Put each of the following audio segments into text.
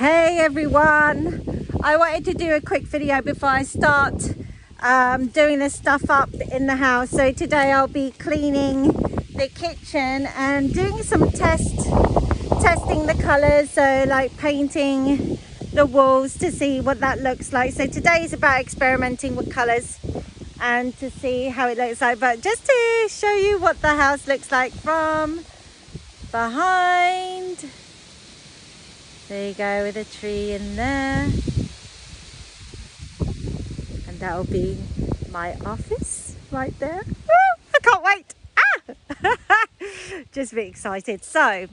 Hey everyone, I wanted to do a quick video before I start doing this stuff up in the house. So today I'll be cleaning the kitchen and doing some testing the colors, so like painting the walls to see what that looks like. So today is about experimenting with colors and to see how it looks like, but just to show you what the house looks like from behind. There you go, with a tree in there. And that'll be my office right there. Woo, I can't wait. Just a bit excited. So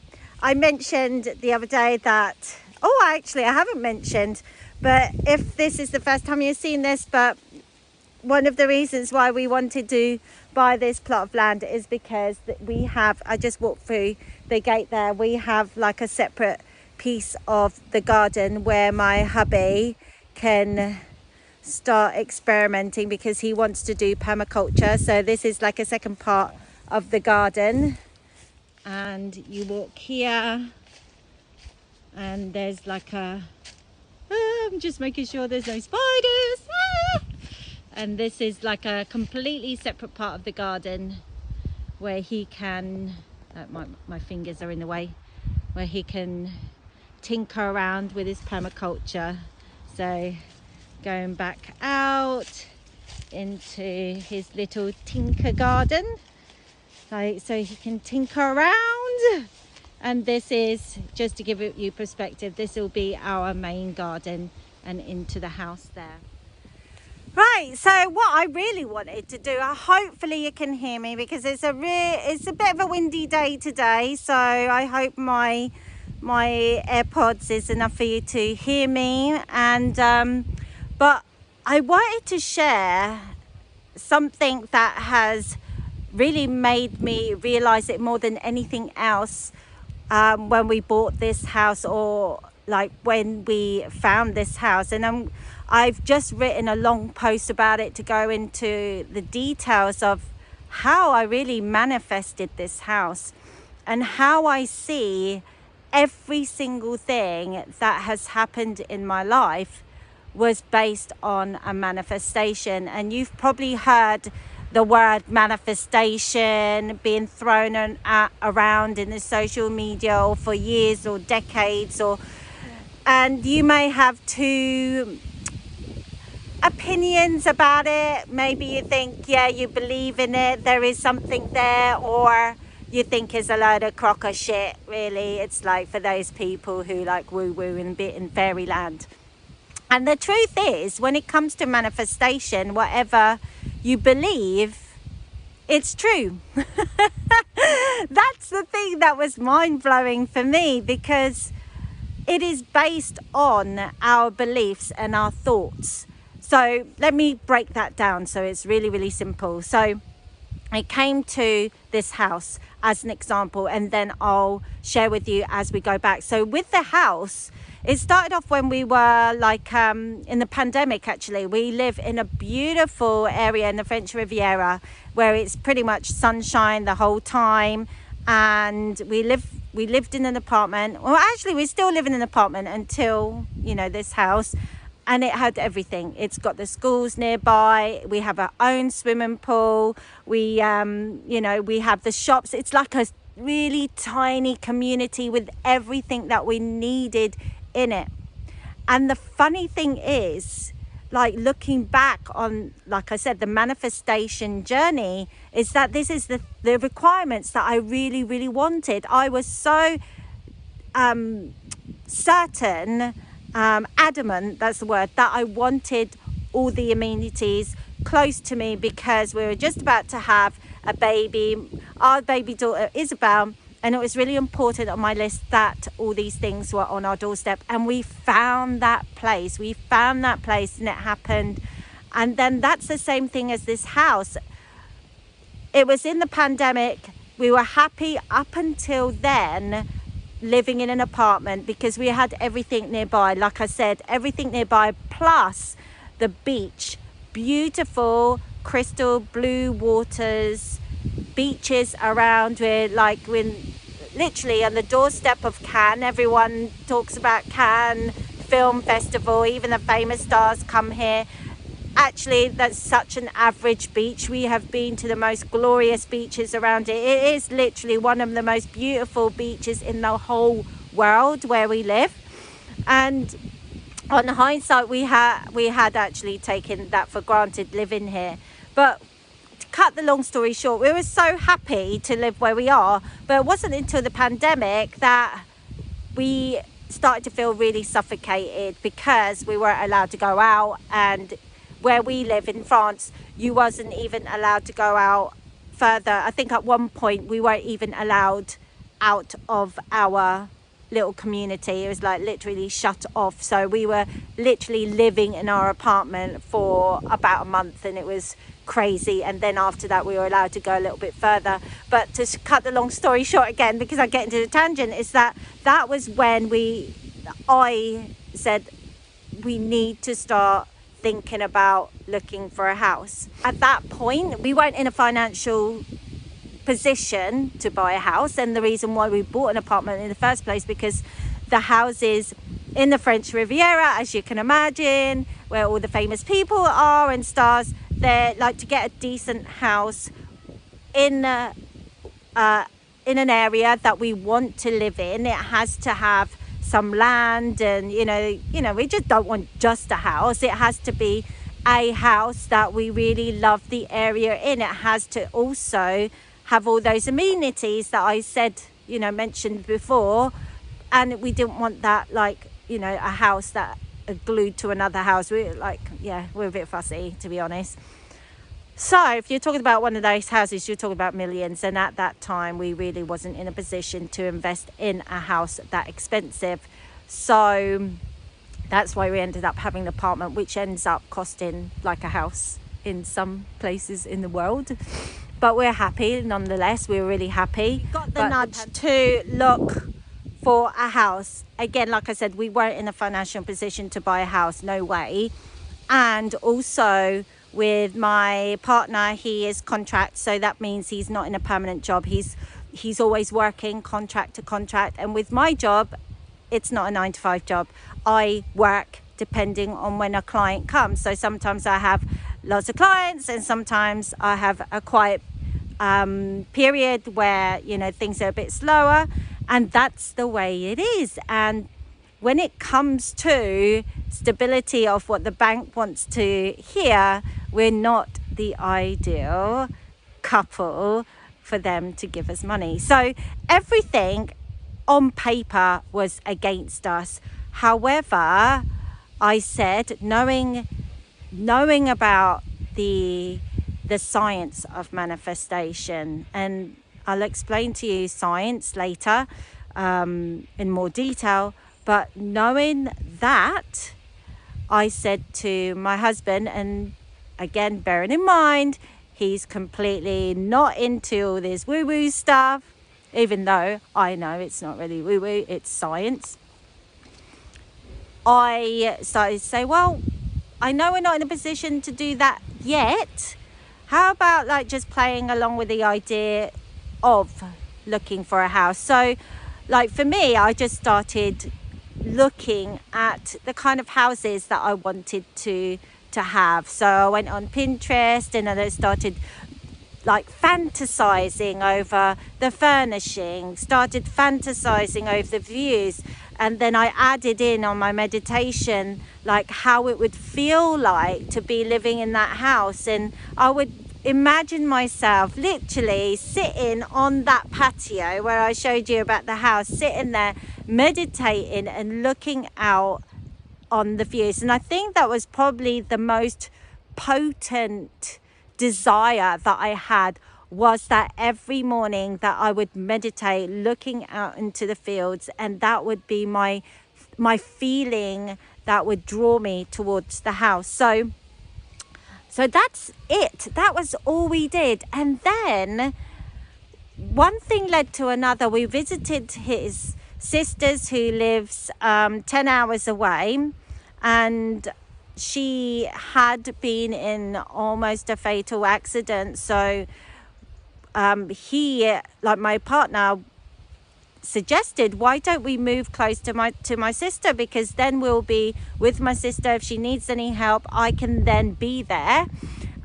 I mentioned the other day that, actually I haven't mentioned, but if this is the first time you've seen this, but one of the reasons why we wanted to buy this plot of land is because we have, I just walked through the gate there, we have like a separate piece of the garden where my hubby can start experimenting because he wants to do permaculture. So this is like a second part of the garden, and you walk here and there's like a I'm just making sure there's no spiders. And this is like a completely separate part of the garden where he can my fingers are in the way, where he can tinker around with his permaculture. So going back out into his little tinker garden, like, so he can tinker around. And this is, just to give you perspective, this will be our main garden and into the house there. Right, so what I really wanted to do, hopefully you can hear me because it's a bit of a windy day today, so I hope my AirPods is enough for you to hear me. And but I wanted to share something that has really made me realize it more than anything else when we bought this house, or like when we found this house. And I've just written a long post about it to go into the details of how I really manifested this house and how I see every single thing that has happened in my life was based on a manifestation. And you've probably heard the word manifestation being thrown around in the social media or for years or decades, and you may have two opinions about it. Maybe you think, yeah, you believe in it, there is something there, or you think it's a load of crock of shit, really. It's like for those people who like woo-woo and bit in fairyland. And the truth is, when it comes to manifestation, whatever you believe, it's true. That's the thing that was mind-blowing for me, because it is based on our beliefs and our thoughts. So let me break that down. So it's really, really simple. So I came to this house as an example, and then I'll share with you as we go back. So with the house, it started off when we were like in the pandemic. Actually, we live in a beautiful area in the French Riviera where it's pretty much sunshine the whole time, and we lived in an apartment. Well, actually we still live in an apartment until, you know, this house. And it had everything. It's got the schools nearby. We have our own swimming pool. We, we have the shops. It's like a really tiny community with everything that we needed in it. And the funny thing is, like looking back on, like I said, the manifestation journey, is that this is the requirements that I really, really wanted. I was so certain, adamant, that's the word, that I wanted all the amenities close to me, because we were just about to have a baby, our baby daughter Isabel, and it was really important on my list that all these things were on our doorstep. And we found that place, and it happened. And then that's the same thing as this house. It was in the pandemic. We were happy up until then, living in an apartment, because we had everything nearby. Like I said, everything nearby, plus the beach, beautiful crystal blue waters, beaches around, where like when literally on the doorstep of Cannes. Everyone talks about Cannes Film Festival, even the famous stars come here. Actually, that's such an average beach. We have been to the most glorious beaches around it. It is literally one of the most beautiful beaches in the whole world where we live. And on hindsight, we had actually taken that for granted living here. But to cut the long story short, we were so happy to live where we are. But it wasn't until the pandemic that we started to feel really suffocated, because we weren't allowed to go out, and where we live in France, you wasn't even allowed to go out further. I think at one point we weren't even allowed out of our little community. It was like literally shut off. So we were literally living in our apartment for about a month, and it was crazy. And then after that we were allowed to go a little bit further. But to cut the long story short again, because I get into the tangent, is that was when I said we need to start thinking about looking for a house. At that point, we weren't in a financial position to buy a house, and the reason why we bought an apartment in the first place, because the houses in the French Riviera, as you can imagine, where all the famous people are and stars, they're like, to get a decent house in an area that we want to live in, it has to have some land, and you know we just don't want just a house. It has to be a house that we really love the area in. It has to also have all those amenities that I said, mentioned before. And we didn't want that, like, a house that glued to another house. We're a bit fussy, to be honest. So if you're talking about one of those houses, you're talking about millions. And at that time, we really wasn't in a position to invest in a house that expensive. So that's why we ended up having an apartment, which ends up costing like a house in some places in the world. But we're happy nonetheless. We're really happy. Got the nudge to look for a house. Again, like I said, we weren't in a financial position to buy a house. No way. And also, with my partner, he is contract, so that means he's not in a permanent job. He's always working contract to contract. And with my job, it's not a 9-to-5 job. I work depending on when a client comes. So sometimes I have lots of clients, and sometimes I have a quiet period where things are a bit slower, and that's the way it is. And when it comes to stability of what the bank wants to hear, we're not the ideal couple for them to give us money. So everything on paper was against us. However, I said, knowing about the science of manifestation, and I'll explain to you science later in more detail, but knowing that, I said to my husband, and again, bearing in mind, he's completely not into all this woo-woo stuff, even though I know it's not really woo-woo, it's science. I started to say, well, I know we're not in a position to do that yet. How about like just playing along with the idea of looking for a house? So like for me, I just started looking at the kind of houses that I wanted to have. So I went on Pinterest, and then I started like fantasizing over the furnishing, started fantasizing over the views, and then I added in on my meditation like how it would feel like to be living in that house. And I would imagine myself literally sitting on that patio where I showed you about the house, sitting there meditating and looking out on the views. And I think that was probably the most potent desire that I had, was that every morning that I would meditate looking out into the fields, and that would be my feeling that would draw me towards the house. So that's it. That was all we did. And then one thing led to another. We visited his sisters who lives 10 hours away, and she had been in almost a fatal accident. So he, like my partner, suggested, why don't we move close to my sister, because then we'll be with my sister. If she needs any help, I can then be there.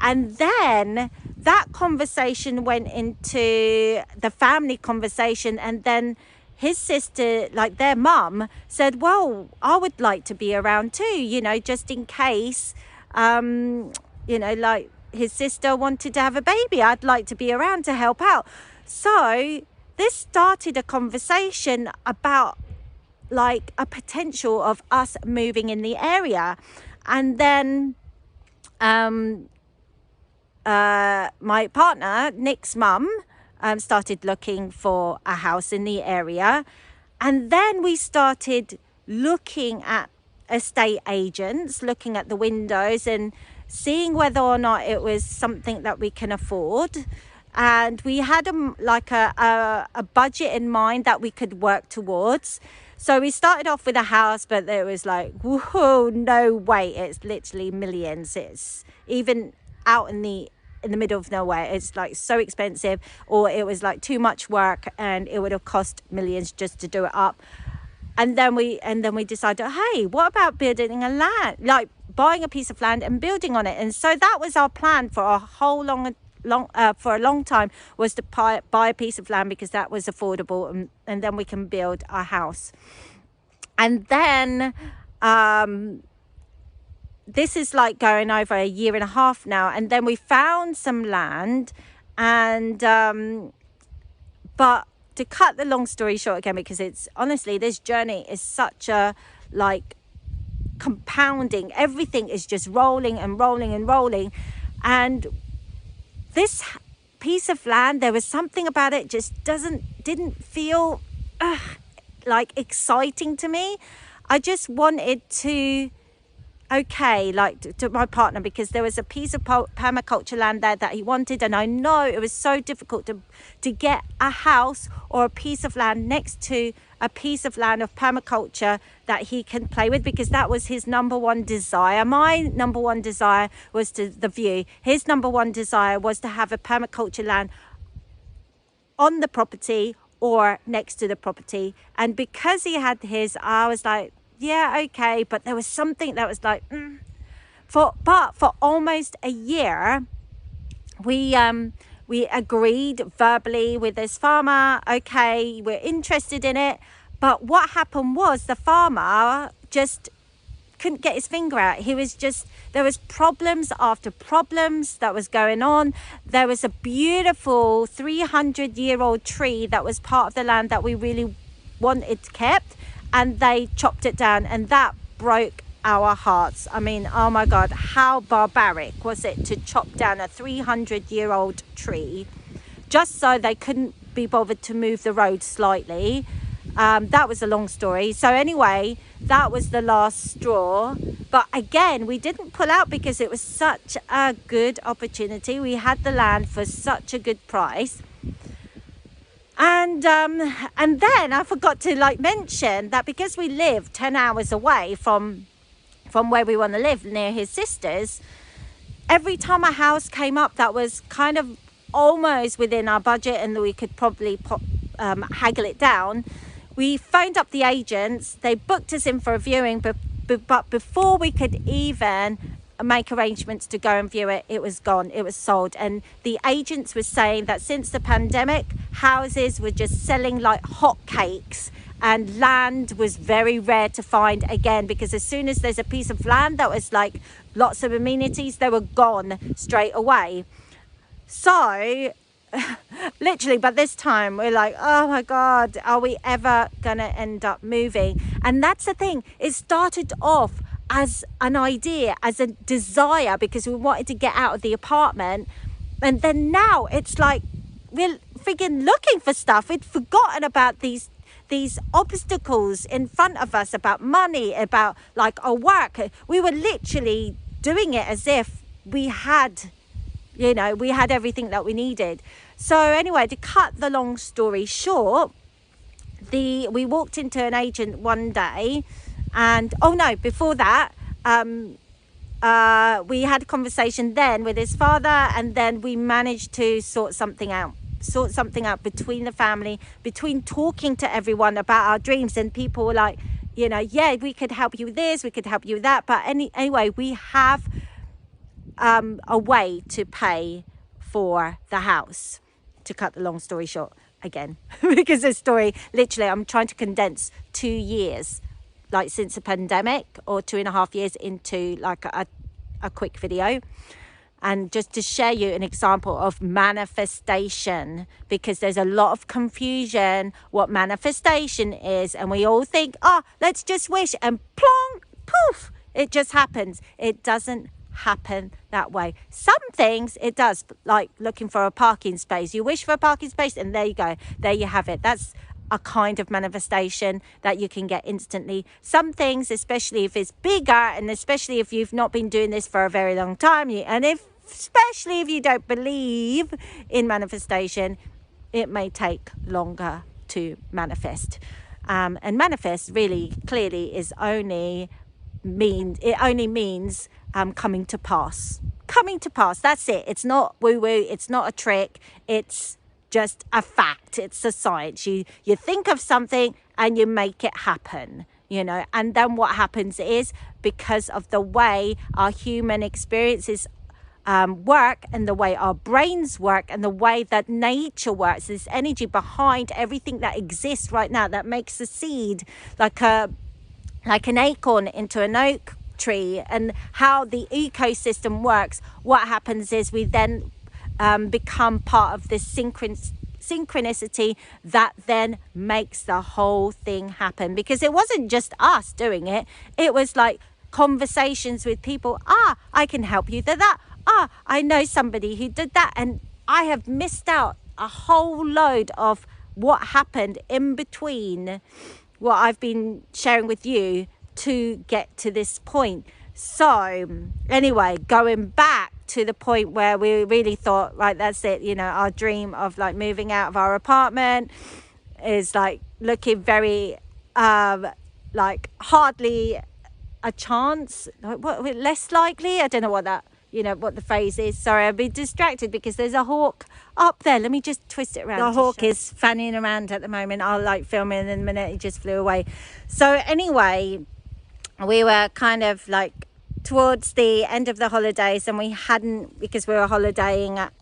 And then that conversation went into the family conversation, and then his sister, like their mum, said, well, I would like to be around too, just in case, like his sister wanted to have a baby. I'd like to be around to help out. So this started a conversation about like a potential of us moving in the area. And then my partner, Nick's mum, started looking for a house in the area. And then we started looking at estate agents, looking at the windows and seeing whether or not it was something that we can afford. And we had a budget in mind that we could work towards. So we started off with a house, but it was like, whoa, no way. It's literally millions. It's even out in the middle of nowhere. It's like so expensive, or it was like too much work and it would have cost millions just to do it up. And then we decided, hey, what about building a land, like buying a piece of land and building on it? And so that was our plan for a long time, was to buy a piece of land because that was affordable, and then we can build our house. And then this is like going over a year and a half now, and then we found some land, and but to cut the long story short again, because it's honestly, this journey is such a like compounding, everything is just rolling and rolling and rolling. And this piece of land, there was something about it just didn't feel like exciting to me. I just wanted to to my partner, because there was a piece of permaculture land there that he wanted, and I know it was so difficult to get a house or a piece of land next to a piece of land of permaculture that he can play with, because that was his number one desire. My number one desire was the view. His number one desire was to have a permaculture land on the property or next to the property. And because he had his, I was like, yeah, okay. But there was something that was like, for almost a year, we agreed verbally with this farmer, okay, we're interested in it. But what happened was the farmer just couldn't get his finger out. There was problems after problems that was going on. There was a beautiful 300-year-old tree that was part of the land that we really wanted kept, and they chopped it down, and that broke our hearts. I mean, oh my God, how barbaric was it to chop down a 300-year-old tree just so they couldn't be bothered to move the road slightly. That was a long story. So anyway, that was the last straw. But again, we didn't pull out because it was such a good opportunity. We had the land for such a good price. And then I forgot to mention that because we live 10 hours away from where we want to live, near his sister's, every time a house came up that was kind of almost within our budget and we could probably haggle it down, we phoned up the agents. They booked us in for a viewing, but before we could even make arrangements to go and view it, it was gone, it was sold. And the agents were saying that since the pandemic, houses were just selling like hotcakes, and land was very rare to find again, because as soon as there's a piece of land that was like lots of amenities, they were gone straight away. So literally, but this time we're like, oh my God, are we ever gonna end up moving? And that's the thing, it started off as an idea, as a desire, because we wanted to get out of the apartment, and then now it's like we're friggin' looking for stuff. We'd forgotten about these obstacles in front of us, about money, about like our work. We were literally doing it as if we had everything that we needed. So anyway, to cut the long story short, we walked into an agent one day, and before that, we had a conversation then with his father, and then we managed to sort something out. sort something out between the family, between talking to everyone about our dreams. And people were like, you know, yeah, we could help you with this, we could help you with that. But anyway, we have a way to pay for the house, to cut the long story short again, because this story, literally, I'm trying to condense 2 years, like since the pandemic, or 2.5 years into like a quick video. And just to share you an example of manifestation, because there's a lot of confusion what manifestation is, and we all think, oh, let's just wish and plong, poof, it just happens. It doesn't happen that way. Some things it does, like looking for a parking space. You wish for a parking space and there you go, there you have it. That's a kind of manifestation that you can get instantly. Some things, especially if it's bigger, and especially if you've not been doing this for a very long time, especially if you don't believe in manifestation, it may take longer to manifest. And manifest really clearly only means coming to pass. Coming to pass, that's it. It's not woo-woo, it's not a trick, it's just a fact, it's a science. You think of something and you make it happen, you know. And then what happens is, because of the way our human experiences work, and the way our brains work, and the way that nature works, this energy behind everything that exists right now that makes a seed like an acorn into an oak tree, and how the ecosystem works, what happens is we then become part of this synchronicity that then makes the whole thing happen. Because it wasn't just us doing it, it was like conversations with people. I can help you with that. I know somebody who did that. And I have missed out a whole load of what happened in between what I've been sharing with you to get to this point. So anyway, going back to the point where we really thought, right, that's it, you know, our dream of like moving out of our apartment is like looking very like hardly a chance, like what, less likely, I don't know what that, you know, what the phrase is. Sorry, I've been distracted because there's a hawk up there. Let me just twist it around. The hawk is fanning around at the moment. I'll like film it in a minute. He just flew away. So anyway, we were kind of like towards the end of the holidays, and we hadn't, because we were holidaying at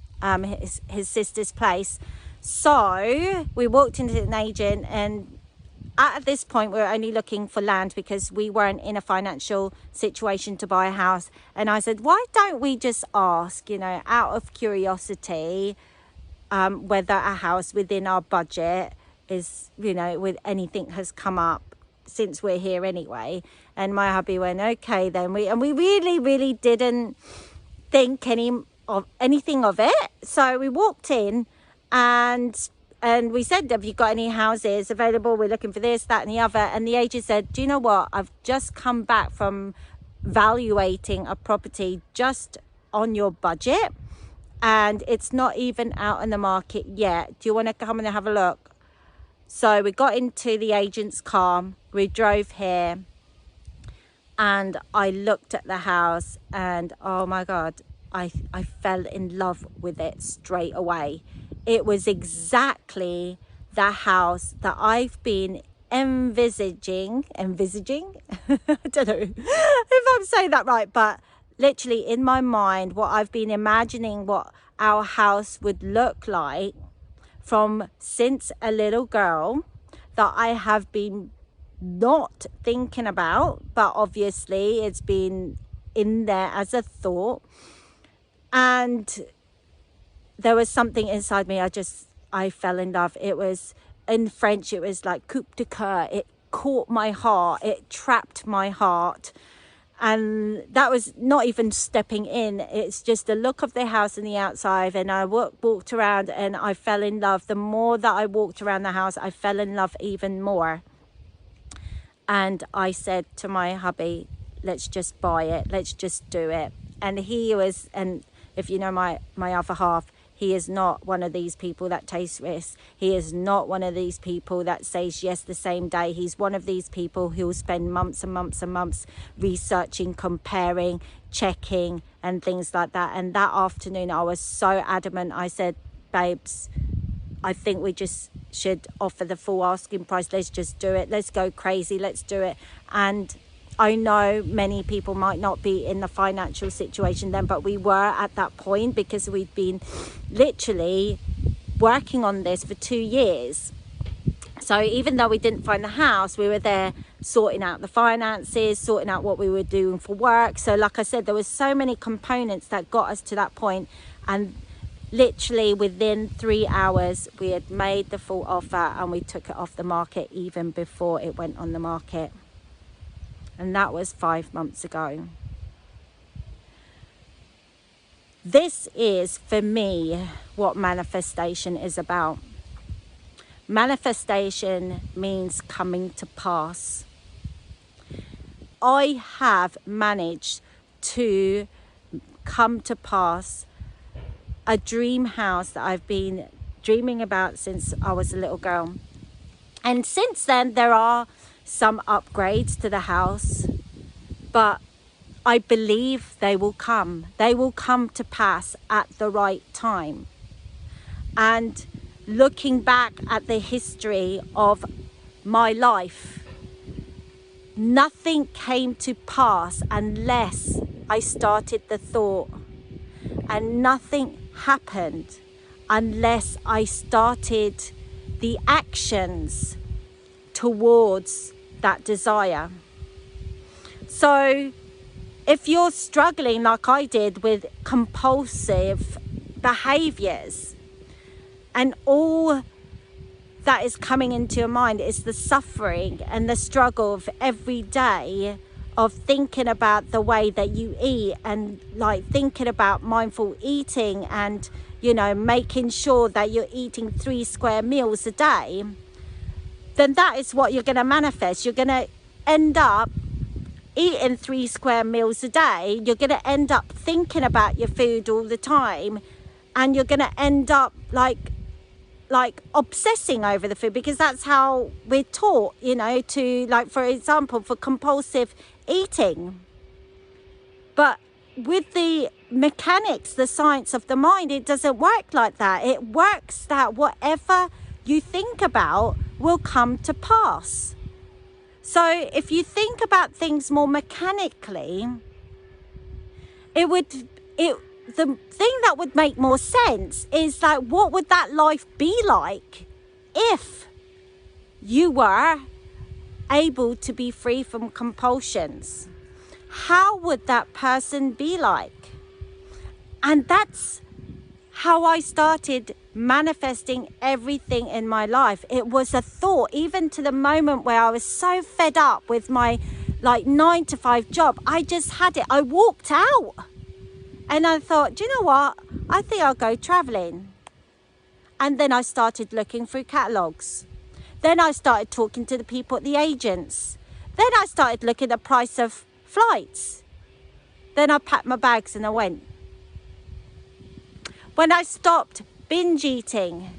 his sister's place. So we walked into an agent, and at this point we were only looking for land because we weren't in a financial situation to buy a house. And I said, why don't we just ask, you know, out of curiosity, whether a house within our budget is, you know, with anything has come up since we're here anyway. And my hubby went, okay then. We really didn't think anything of it. So we walked in, and we said, have you got any houses available? We're looking for this, that and the other. And the agent said, do you know what, I've just come back from valuating a property just on your budget, and it's not even out in the market yet. Do you want to come and have a look? So we got into the agent's car, we drove here, and I looked at the house, and oh my God, I fell in love with it straight away. It was exactly the house that I've been envisaging. I don't know if I'm saying that right, but literally in my mind, what I've been imagining what our house would look like from since a little girl, that I have been not thinking about, but obviously it's been in there as a thought. And there was something inside me, I fell in love. It was, in French, it was like coup de coeur. It caught my heart, it trapped my heart. And that was not even stepping in, it's just the look of the house and the outside. And I walked around and I fell in love. The more that I walked around the house, I fell in love even more. And I said to my hubby, let's just buy it, let's just do it. And he was, and if you know my other half, he is not one of these people that takes risks. He is not one of these people that says yes the same day. He's one of these people who will spend months and months and months researching, comparing, checking and things like that. And that afternoon I was so adamant. I said, babes, I think we just should offer the full asking price. Let's just do it. Let's go crazy. Let's do it. And I know many people might not be in the financial situation then, but we were at that point because we'd been literally working on this for 2 years. So even though we didn't find the house, we were there sorting out the finances, sorting out what we were doing for work. So like I said, there was so many components that got us to that point. And literally within 3 hours, we had made the full offer and we took it off the market even before it went on the market. And that was 5 months ago. This is, for me, what manifestation is about. Manifestation means coming to pass. I have managed to come to pass a dream house that I've been dreaming about since I was a little girl. And since then, there are some upgrades to the house, but I believe they will come. They will come to pass at the right time. And looking back at the history of my life, nothing came to pass unless I started the thought, and nothing happened unless I started the actions towards that desire. So if you're struggling like I did with compulsive behaviors, and all that is coming into your mind is the suffering and the struggle of every day of thinking about the way that you eat, and like thinking about mindful eating, and making sure that you're eating 3 square meals a day, then that is what you're going to manifest. You're going to end up eating 3 square meals a day. You're going to end up thinking about your food all the time, and you're going to end up like obsessing over the food, because that's how we're taught, to, like, for example, for compulsive eating. But with the mechanics, the science of the mind, it doesn't work like that. It works that whatever you think about will come to pass. So if you think about things more mechanically, the thing that would make more sense is, like, what would that life be like if you were able to be free from compulsions? How would that person be like? And that's how I started manifesting everything in my life. It was a thought, even to the moment where I was so fed up with my 9 to 5 job. I just had it. I walked out and I thought, do you know what? I think I'll go traveling. And then I started looking through catalogues. Then I started talking to the people at the agents. Then I started looking at the price of flights. Then I packed my bags and I went. When I stopped binge eating,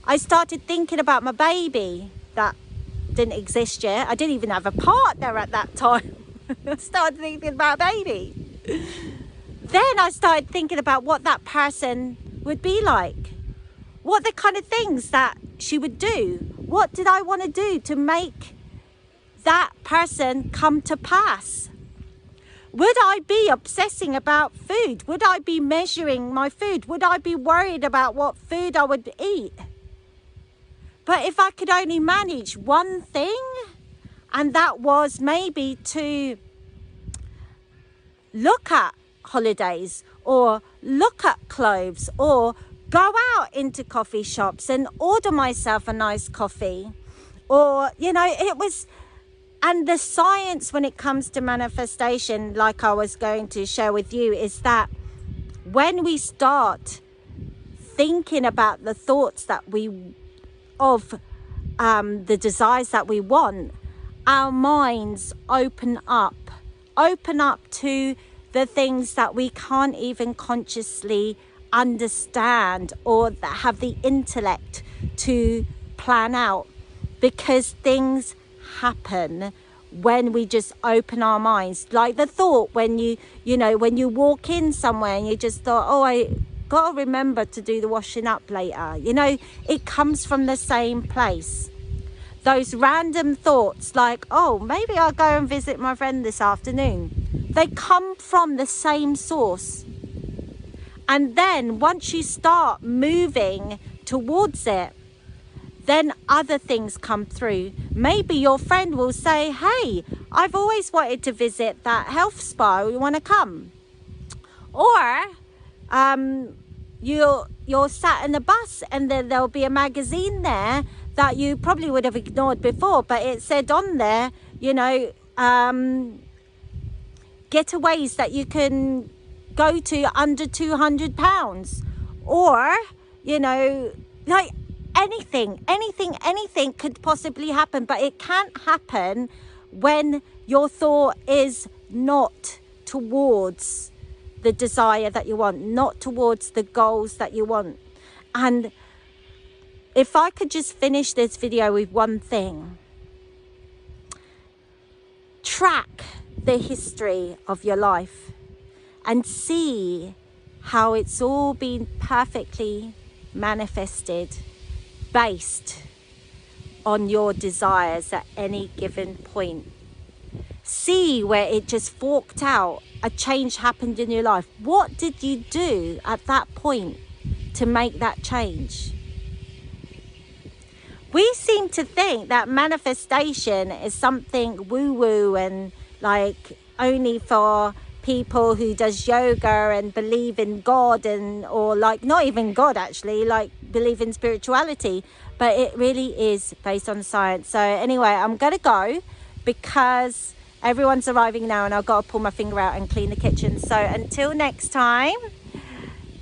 I started thinking about my baby that didn't exist yet. I didn't even have a partner at that time. I started thinking about a baby. Then I started thinking about what that person would be like. What the kind of things that she would do. What did I want to do to make that person come to pass? Would I be obsessing about food? Would I be measuring my food? Would I be worried about what food I would eat? But if I could only manage one thing, and that was maybe to look at holidays, or look at clothes, or go out into coffee shops and order myself a nice coffee, or, it was... And the science when it comes to manifestation, like I was going to share with you, is that when we start thinking about the thoughts that of the desires that we want, our minds open up to the things that we can't even consciously understand or that have the intellect to plan out, because things happen when we just open our minds. Like the thought when you walk in somewhere and you just thought, got to remember to do the washing up later. You know, it comes from the same place. Those random thoughts like, oh, maybe I'll go and visit my friend this afternoon. They come from the same source. And then once you start moving towards it, then other things come through. Maybe your friend will say, hey, I've always wanted to visit that health spa. You want to come? Or you're sat in the bus and then there'll be a magazine there that you probably would have ignored before, but it said on there, you know, getaways that you can go to under £200. Or, you know, like anything could possibly happen, but it can't happen when your thought is not towards the desire that you want, not towards the goals that you want. And if I could just finish this video with one thing: track the history of your life and see how it's all been perfectly manifested based on your desires at any given point. See where it just forked out, a change happened in your life. What did you do at that point to make that change? We seem to think that manifestation is something woo-woo and like only for people who does yoga and believe in God, and or like not even God actually, like believe in spirituality, but it really is based on science. So anyway, I'm gonna go because everyone's arriving now and I've got to pull my finger out and clean the kitchen. So until next time,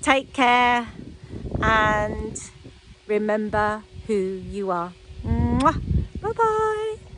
take care and remember who you are. Mwah. Bye bye.